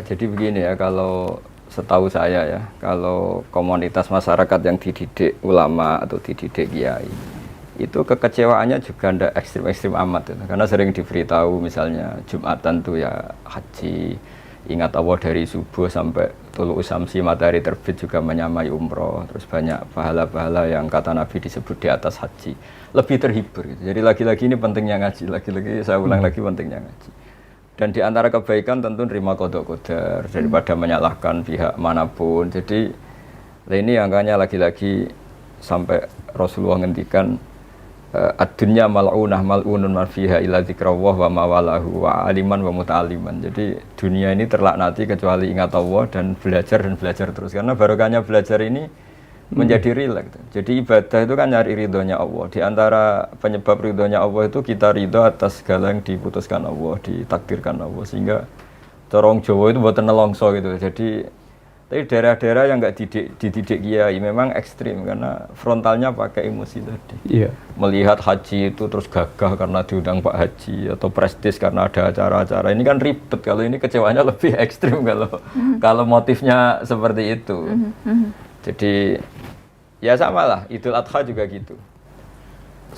Jadi begini ya, kalau setahu saya ya, kalau komunitas masyarakat yang dididik ulama atau dididik kiai, itu kekecewaannya juga ndak ekstrim-ekstrim amat ya. Karena sering diberitahu misalnya Jumatan tuh ya haji, ingat Allah dari subuh sampai tulu usamsi matahari terbit juga menyamai umroh, terus banyak pahala-pahala yang kata Nabi disebut di atas haji. Lebih terhibur gitu. Jadi lagi-lagi ini pentingnya ngaji, lagi-lagi saya ulang lagi pentingnya ngaji. Dan di antara kebaikan tentu nerima qadha qadar daripada menyalahkan pihak manapun. Jadi ini angkanya lagi-lagi sampai Rasulullah ngendikan ad-dunya mal'unah mal'unun man fiha illa dzikrawah wa mawalahu wa aliman wa muta'alliman. Jadi dunia ini terlaknati kecuali ingat Allah dan belajar terus. Karena barokahnya belajar ini menjadi rileks. Jadi ibadah itu kan nyari ridhonya Allah. Di antara penyebab ridhonya Allah itu kita ridho atas segala yang diputuskan Allah, ditakdirkan Allah. Sehingga corong Jawa itu buatan nelongso gitu. Jadi tapi daerah-daerah yang nggak dididik kiai memang ekstrim karena frontalnya pakai emosi tadi. Iya. Melihat haji itu terus gagah karena diundang Pak Haji atau prestis karena ada acara-acara. Ini kan ribet, kalau ini kecewanya lebih ekstrim kalau motifnya seperti itu. Jadi ya sama lah, Idul Adha juga gitu.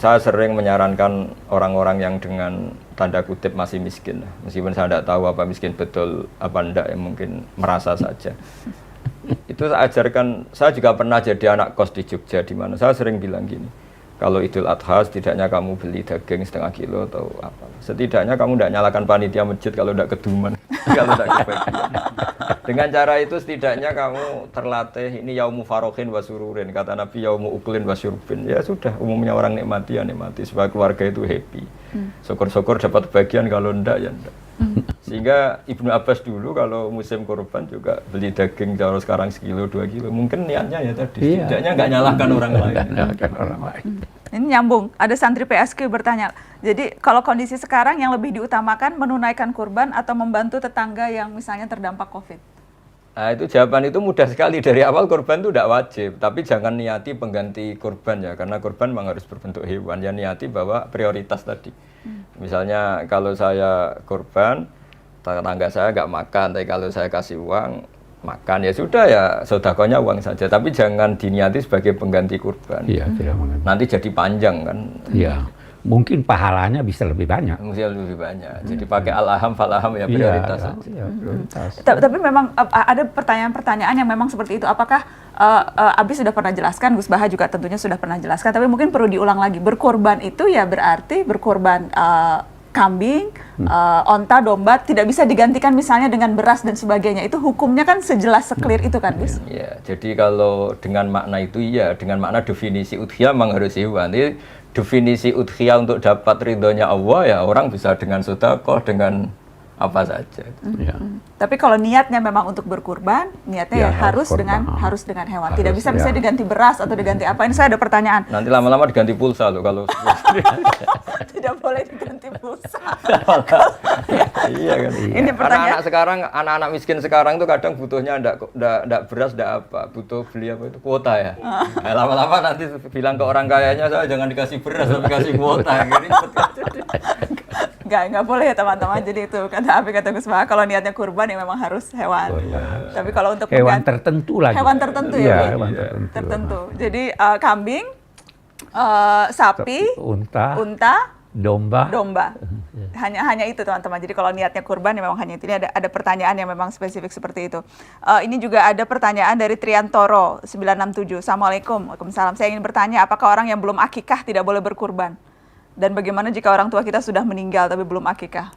Saya sering menyarankan orang-orang yang dengan tanda kutip masih miskin, meskipun saya tidak tahu apa miskin betul apa enggak, ya mungkin merasa saja. Itu saya ajarkan, saya juga pernah jadi anak kos di Jogja, di mana saya sering bilang gini, kalau Idul Adha setidaknya kamu beli daging setengah kilo atau apa, setidaknya kamu tidak nyalakan panitia masjid kalau tidak keduman, kalau tidak kebagian. Dengan cara itu setidaknya kamu terlatih, ini yaumu farokhin wa sururin, kata Nabi yaumu uklin wa syurbin. Ya sudah, umumnya orang nikmati ya nikmati, supaya keluarga itu happy. Syukur-syukur dapat bagian, kalau enggak ya enggak. Sehingga Ibnu Abbas dulu kalau musim kurban juga beli daging kalau sekarang sekilo 2 kilo. Mungkin niatnya ya tadi, setidaknya enggak nyalahkan orang lain. Ini nyambung, ada santri PSQ bertanya, jadi kalau kondisi sekarang yang lebih diutamakan menunaikan kurban atau membantu tetangga yang misalnya terdampak COVID? Nah itu jawaban itu mudah sekali, dari awal kurban itu tidak wajib, tapi jangan niati pengganti kurban ya, karena kurban memang harus berbentuk hewan, ya niati bahwa prioritas tadi. Misalnya kalau saya kurban, tetangga saya nggak makan, tapi kalau saya kasih uang, makan ya sudah ya sedekahnya uang saja, tapi jangan diniati sebagai pengganti kurban. Iya, nanti jadi panjang kan. Iya. Mungkin pahalanya bisa lebih banyak. Mungkin lebih banyak. Jadi pakai al-aham fal-aham ya prioritas saja. Iya, prioritas. Tapi memang ada pertanyaan-pertanyaan yang memang seperti itu. Apakah Abi sudah pernah jelaskan, Gus Baha juga tentunya sudah pernah jelaskan, tapi mungkin perlu diulang lagi. Berkorban itu ya berarti berkorban kambing, onta, domba tidak bisa digantikan misalnya dengan beras dan sebagainya. Itu hukumnya kan sejelas seklir itu kan, Gus? Iya. Jadi kalau dengan makna itu iya, dengan makna definisi udhiyah memang harus hewan. Jadi definisi udhiyah untuk dapat ridhonya Allah ya orang bisa dengan sedekah, dengan apa saja. Tapi kalau niatnya memang untuk berkurban, niatnya ya harus dengan hewan. Tidak bisa diganti beras atau diganti apa. Ini saya ada pertanyaan. Nanti lama-lama diganti pulsa loh kalau tidak boleh diganti pulsa. Iya kan. Ini pertanyaan. Anak-anak sekarang, anak-anak miskin sekarang tuh kadang butuhnya enggak beras, enggak apa, butuh beli apa itu kuota ya. Nah, lama-lama nanti bilang ke orang kayanya, saya jangan dikasih beras tapi kasih kuota. Enggak boleh ya teman-teman. Jadi itu kata Gus Baha, kalau niatnya kurban ya memang harus hewan. Tapi kalau untuk hewan tertentu lagi. Hewan tertentu ya, hewan tertentu. Jadi kambing, sapi, unta, domba. Hanya itu teman-teman. Jadi kalau niatnya kurban ya memang hanya itu. Ini ada pertanyaan yang memang spesifik seperti itu. Ini juga ada pertanyaan dari Triantoro 967. Assalamualaikum. Waalaikumsalam. Saya ingin bertanya, apakah orang yang belum akikah tidak boleh berkurban? Dan bagaimana jika orang tua kita sudah meninggal tapi belum akikah?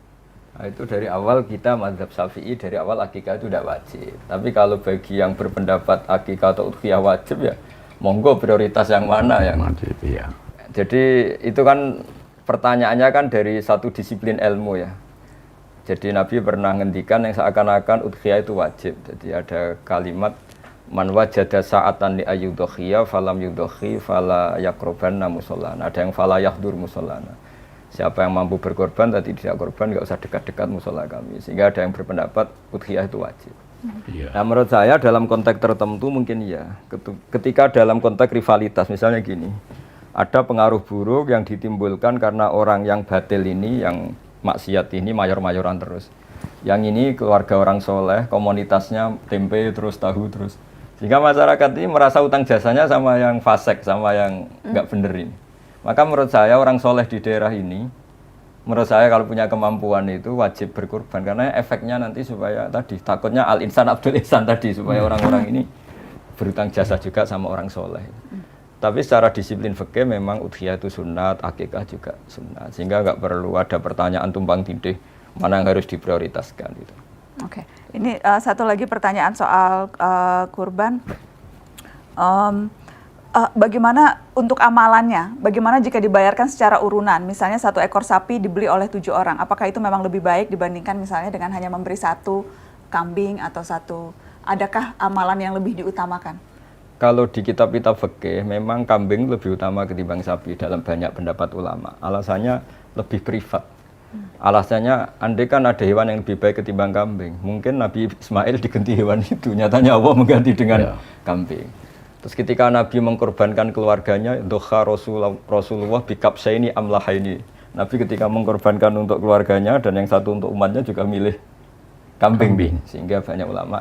Nah, itu dari awal kita mazhab Syafi'i, dari awal akikah itu tidak wajib. Tapi kalau bagi yang berpendapat akikah atau udhiyah wajib ya monggo, prioritas yang mana yang wajib ya. Jadi itu kan pertanyaannya kan dari satu disiplin ilmu ya. Jadi Nabi pernah ngendikan yang seakan-akan udhiyah itu wajib. Jadi ada kalimat man wajada sa'atan li ayyudhiya falam yudhi fala yaqrubanna musallana. Ada yang fala yahdur musallana. Siapa yang mampu berkorban tadi tidak korban, enggak usah dekat-dekat musala kami. Sehingga ada yang berpendapat udhiyah itu wajib. Nah menurut saya dalam konteks tertentu mungkin ya. Ketika dalam konteks rivalitas misalnya gini, ada pengaruh buruk yang ditimbulkan karena orang yang batil ini, yang maksiat ini mayor-mayoran terus. Yang ini keluarga orang soleh, komunitasnya tempe terus tahu terus. Sehingga masyarakat ini merasa utang jasanya sama yang fasek, sama yang nggak bener ini. Maka menurut saya orang soleh di daerah ini, menurut saya kalau punya kemampuan itu wajib berkorban. Karena efeknya nanti supaya tadi, takutnya al-insan abdul ihsan tadi, supaya orang-orang ini berutang jasa juga sama orang soleh. Tapi secara disiplin fikih memang udhiyah itu sunat, akikah juga sunat. Sehingga nggak perlu ada pertanyaan tumpang tindih mana yang harus diprioritaskan gitu. Oke, ini satu lagi pertanyaan soal kurban. Bagaimana untuk amalannya? Bagaimana jika dibayarkan secara urunan? Misalnya 1 ekor sapi dibeli oleh 7 orang. Apakah itu memang lebih baik dibandingkan misalnya dengan hanya memberi 1 kambing atau 1? Adakah amalan yang lebih diutamakan? Kalau di kitab-kitab fikih memang kambing lebih utama ketimbang sapi dalam banyak pendapat ulama. Alasannya lebih privat. Alasannya, andai kan ada hewan yang lebih baik ketimbang kambing, mungkin Nabi Ismail diganti hewan itu. Nyatanya Allah mengganti dengan kambing. Terus ketika Nabi mengkorbankan keluarganya, doha Rasulullah bikabsaini amlahaini. Nabi ketika mengkorbankan untuk keluarganya dan yang satu untuk umatnya juga milih kambing. Sehingga banyak ulama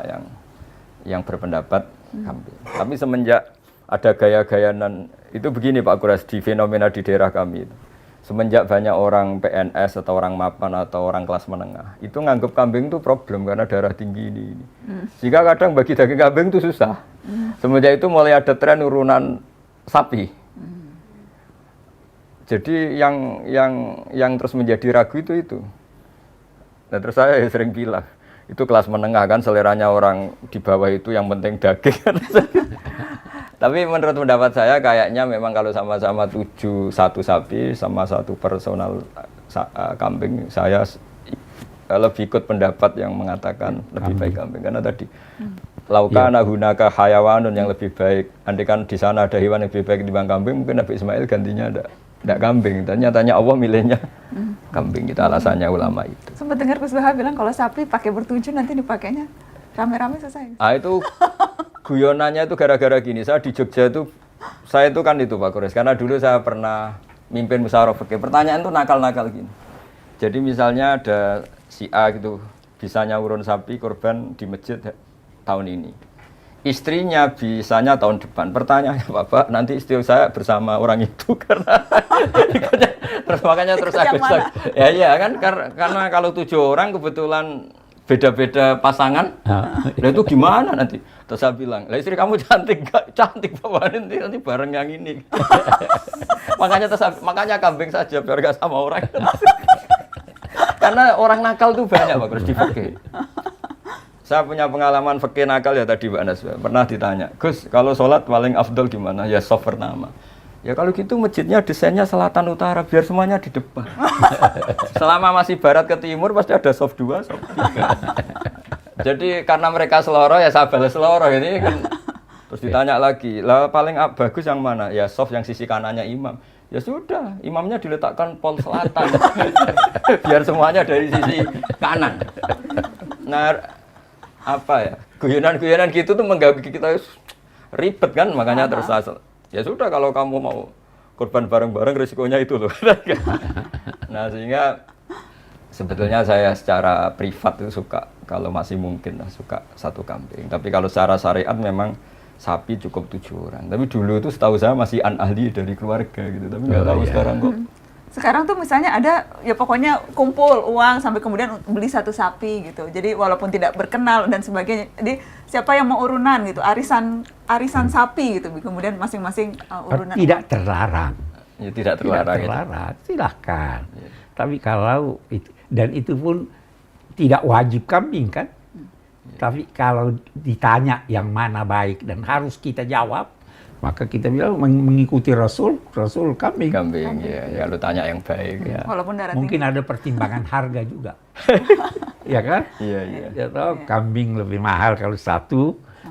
yang berpendapat kambing. Tapi semenjak ada gaya-gayanan, itu begini Pak Kuras, di fenomena di daerah kami itu. Semenjak banyak orang PNS atau orang mapan atau orang kelas menengah, itu nganggap kambing itu problem karena darah tinggi ini. Jika kadang bagi daging kambing itu susah. Semenjak itu mulai ada tren urunan sapi. Jadi yang terus menjadi ragu itu. Nah, terus saya sering bilang, itu kelas menengah kan, seleranya orang di bawah itu yang penting daging. Tapi menurut pendapat saya kayaknya memang kalau sama-sama 1 sapi sama 1 personal kambing, saya lebih ikut pendapat yang mengatakan lebih baik kambing. Karena tadi laukana hunaka hayawanun yang lebih baik, andai kan di sana ada hewan yang lebih baik dibanding kambing, mungkin Nabi Ismail gantinya ada kambing. Dan nyatanya Allah milihnya kambing, itu alasannya ulama itu. Sempat dengar Gus Baha bilang kalau sapi pakai bertujuh nanti dipakainya rame-rame selesai. Itu guyonannya itu gara-gara gini. Saya di Jogja itu, saya itu kan itu Pak Kores, karena dulu saya pernah mimpin musyawarah fikih. Pertanyaan itu nakal-nakal gini. Jadi misalnya ada si A gitu, bisanya urun sapi korban di masjid tahun ini. Istrinya bisanya tahun depan. Pertanyaannya Bapak, nanti istri saya bersama orang itu karena terus makanya terus agak ya kan karena kalau 7 orang kebetulan beda-beda pasangan, nah itu gimana nanti? Terus saya bilang, lah istri kamu cantik gak? Cantik Bapak, nanti bareng yang ini. makanya kambing saja biar gak sama orang. Karena orang nakal tuh banyak Pak Gus di fikih. Saya punya pengalaman fikih nakal ya tadi Mbak Anas, pernah ditanya, Gus kalau sholat paling afdol gimana? Ya soft pertama. Ya kalau gitu masjidnya desainnya selatan utara biar semuanya di depan. Selama masih barat ke timur pasti ada soft 2, soft 3. Jadi karena mereka seloro ya saya balas seloro ini kan. Terus ditanya lagi, lah paling bagus yang mana? Ya soft yang sisi kanannya imam. Ya sudah, imamnya diletakkan pol selatan. Biar semuanya dari sisi kanan. Nah, apa ya? Guyonan-guyonan gitu tuh mengganggu kita ribet kan, makanya terus ya sudah kalau kamu mau korban bareng-bareng risikonya itu loh. Nah sehingga sebetulnya saya secara privat itu suka kalau masih mungkin lah suka 1 kambing. Tapi kalau secara syariat memang sapi cukup 7 orang. Tapi dulu itu setahu saya masih ahli dari keluarga gitu. Tapi nggak tahu sekarang kok. Sekarang tuh misalnya ada ya pokoknya kumpul uang sampai kemudian beli 1 sapi gitu. Jadi walaupun tidak berkenal dan sebagainya. Jadi siapa yang mau urunan gitu, arisan sapi gitu. Kemudian masing-masing urunan. Tidak terlarang. Ya tidak terlarang. Tidak terlarang, silahkan. Ya. Tapi kalau dan itu pun tidak wajib kambing kan. Tapi kalau ditanya yang mana baik dan harus kita jawab, maka kita bilang mengikuti Rasul kambing. Kambing, ya lu tanya yang baik. Ya. Walaupun darah mungkin tinggi. Ada pertimbangan harga juga. Ya kan? Iya. Ya toh, kambing lebih mahal kalau 1,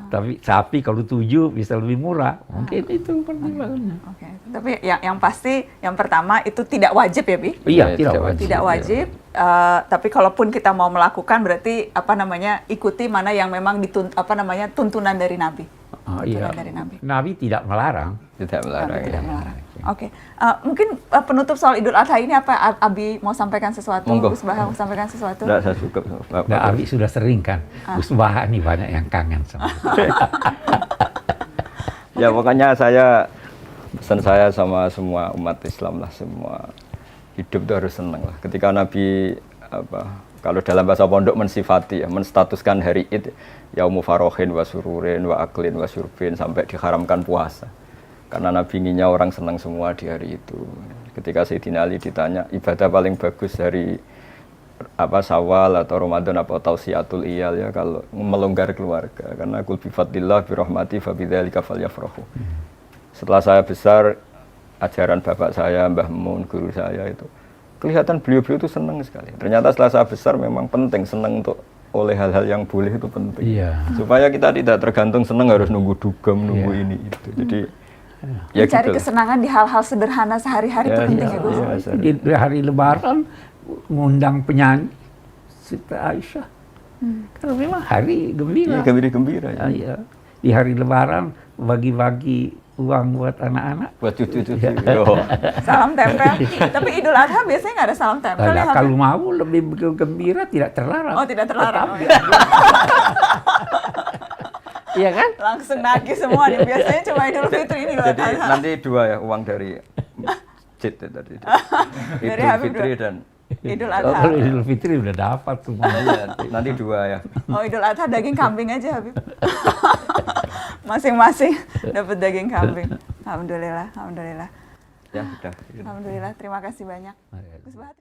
tapi sapi kalau 7 bisa lebih murah. Mungkin itu pertimbangannya. Oke. Tapi yang pasti yang pertama itu tidak wajib ya, Bi? Iya, tidak wajib. Tidak wajib. Tapi kalaupun kita mau melakukan berarti ikuti mana yang memang tuntunan dari Nabi. tuntunan dari Nabi. Nabi tidak melarang. Tidak melarang. Nabi tidak melarang. Oke. Mungkin penutup soal Idul Adha ini apa Abi mau sampaikan sesuatu? Monggo. Gus Baha mau sampaikan sesuatu? Tidak, saya suka. Nah, Abi sudah sering kan. Gus Baha nih banyak yang kangen sama. Ya pokoknya pesan saya sama semua umat Islam lah, semua hidup itu harus senang lah. Ketika Nabi kalau dalam bahasa pondok mensifati ya, menstatuskan hari Id yaumu farohin wa sururin wa aklin wa syurbin sampai diharamkan puasa. Karena Nabi inginnya orang senang semua di hari itu. Ketika Sayyidina Ali ditanya ibadah paling bagus hari Syawal atau Ramadan apa tausiatul iyal ya, kalau melonggar keluarga, karena qul bi fadlillah bi rahmati fa bidzalika falyafrahu. Setelah saya besar, ajaran bapak saya, Mbah Mun, guru saya itu kelihatan beliau-beliau itu senang sekali. Ternyata setelah saya besar memang penting senang untuk oleh hal-hal yang boleh itu penting. Iya. Supaya kita tidak tergantung senang harus nunggu dugem, nunggu ini itu. Jadi ya mencari gitu kesenangan di hal-hal sederhana sehari-hari itu penting ya Gus. Di hari Lebaran ngundang penyanyi Siti Aisyah. Karena memang hari gembira. Iya, gembira ya. Iya. Di hari Lebaran bagi-bagi uang buat anak-anak. Buat cucu-cucu. Salam tempel. Tapi Idul Adha biasanya nggak ada salam tempel ya? Kalau mau lebih gembira tidak terlarang. Oh, tidak terlarang. Iya kan? Langsung nagih semua nih. Biasanya cuma Idul Fitri ini. Jadi nanti 2 ya uang dari masjid tadi. Idul Fitri dan Idul Adha. Kalau Idul Fitri udah dapat semua. Nanti 2 ya. Oh, Idul Adha daging kambing aja Habib. Masing-masing dapat daging kambing. Alhamdulillah. Ya, sudah. Alhamdulillah. Terima kasih banyak. Gus Baha.